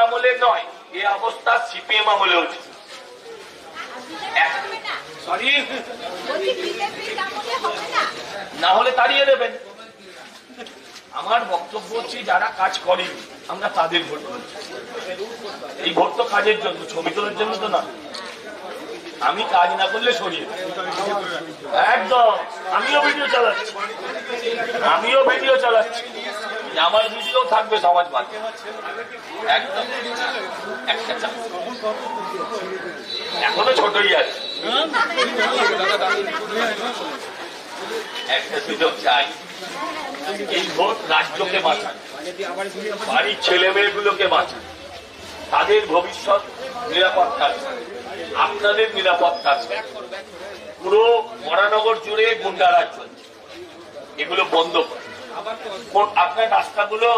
আমলে নয়, এই অবস্থা সিপিএম আমলে হচ্ছে। সরি, না হলে তাড়িয়ে দেবেন। আমার বক্তব্য হচ্ছে যারা কাজ করেনি আমরা তাদের ভোট করছি। এই ভোট তো কাজের জন্য, ছবি তোলার জন্য তো না। আমি কাজ না করলে সরিয়ে একদম। আমিও ভিডিও চালাচ্ছি, আমার ভিডিও থাকবে সমাজ মাধ্যমে একদম। একটা এখনো ছোটই আছে, একটা সুযোগ চাই। এই ভোট রাজ্যকে বাঁচান, বাড়ির ছেলে মেয়েগুলোকে বাঁচান, তাদের ভবিষ্যৎ নিরাপত্তা, আপনাদের নিরাপত্তা। পুরো মরানগর জুড়ে গুন্ডারাজ চলছে, এগুলো বন্ধ করে আপনার রাস্তাগুলো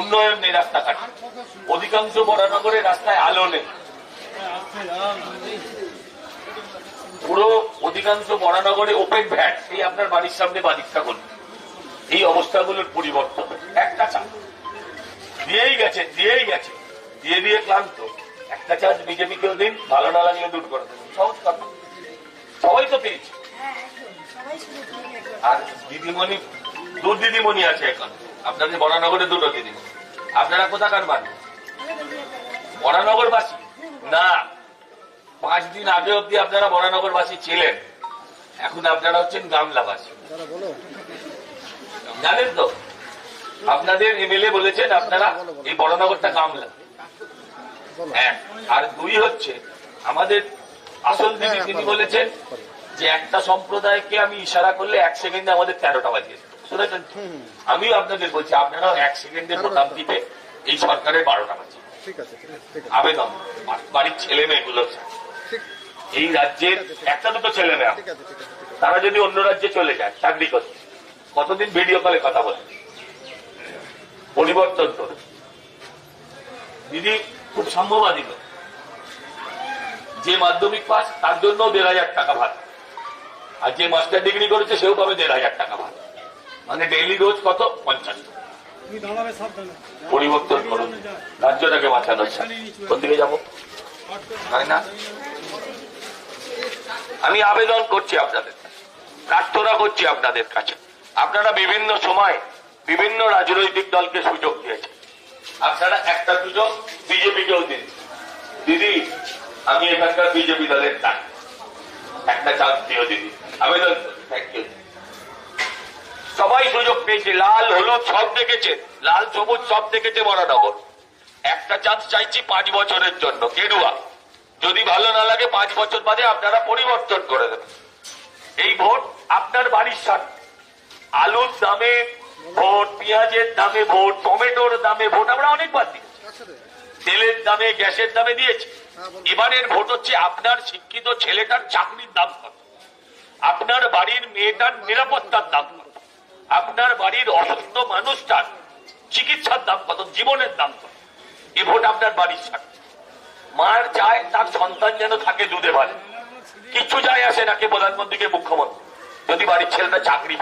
উন্নয়ন নেই, রাস্তাঘাট অধিকাংশ মরানগরের রাস্তায় আলো নেই। পুরো অধিকাংশ মরানগরে ওপেন ভ্যাট, এই আপনার বাড়ির সামনে বাদিকটা করুন। এই অবস্থাগুলোর পরিবর্তন একটা চান্স দিয়েই গেছে, দিয়ে ক্লান্ত। একটা চান্স বিজেপিকেও দিন, ভালো না লাগলে দূর করে দেবেন, সহজ কথা। সবাই তো পেয়েছে। আর দিদিমণি, দু দিদিমণি আছে এখন আপনাদের বরানগরে, দুটো দিদিমণি। আপনারা কোথাকার মানুষ? বরানগরবাসী না? 5 দিন আগে অব্দি আপনারা বরানগরবাসী ছিলেন, এখন আপনারা হচ্ছেন গামলাবাসী। জানেন তো, আপনাদের এমএলএ বলেছেন আপনারা এই বরানগরটা গামলা। আর 2 হচ্ছে আমাদের আসল দিদি, তিনি বলেছেন যে একটা সম্প্রদায়কে আমি ইশারা করলে 1 সেকেন্ডে আমাদের 13টা বাজিয়ে দেবো। শুনেছেন? আমিও আপনাদের বলছি, আপনারাও 1 সেকেন্ডে বোতাম টিপে এই সরকারের 12টা বাজিয়ে আবেদন। বাড়ির ছেলে মেয়েগুলো, এই রাজ্যের একটা দুটো ছেলে মেয়ে, তারা যদি অন্য রাজ্যে চলে যায় চাকরি করতে, কতদিন ভিডিও কলে কথা বলে, পরিবর্তন করে। দিদি খুব সম্ভবাদী লোক, যে মাধ্যমিক পাস তার জন্য 1500 টাকা ভাড়া, আর যে মাস্টার ডিগ্রি করেছে সেও পাবে 1500 টাকা ভাড়া, মানে ডেইলি রোজ কত? 50 টাকা। পরিবর্তন করুন, রাজ্যটাকে বাঁচানো। কোন দিকে যাবো? তাই না? আমি আবেদন করছি আপনাদের, প্রার্থনা করছি আপনাদের কাছে। আপনারা বিভিন্ন সময় বিভিন্ন রাজনৈতিক দলকে সুযোগ দিয়েছেন, আপনারা একটা সুযোগ বিজেপিকেও দিন। দিদি, আমি এখানকার বিজেপি দলের ডাক, একটা চান্স দিও দিদি, আবেদন। Thank you. সবাই সুযোগ পেয়েছে, লাল হলুদ সব দেখেছে, লাল সবুজ সব দেখেছে বরানগর। একটা চান্স চাইছি 5 বছরের জন্য, গেরুয়া। যদি ভালো না লাগে 5 বছর বাদে আপনারা পরিবর্তন করে দেবেন। এই ভোট আপনার বাড়ির সাথে। আলুর দামে ভোট, পেঁয়াজের দামে ভোট, টমেটোর দামে ভোট আমরা অনেকবার দিয়েছি, তেলের দামে, গ্যাসের দামে দিয়েছি। এবারের ভোট হচ্ছে আপনার শিক্ষিত ছেলেটার চাকরির দাম কত, আপনার বাড়ির মেয়েটার নিরাপত্তার দাম কত, আপনার বাড়ির অসুস্থ মানুষটার চিকিৎসার দাম কত, জীবনের দাম কত। এ ভোট আপনার বাড়ির সাথে। মার চায় তার সন্তান যেন থাকে দুধে ভালো, কিচ্ছু যায় আসে না কে প্রধানমন্ত্রীকে মুখ্যমন্ত্রী, যদি বাড়ির ছেলেটা চাকরি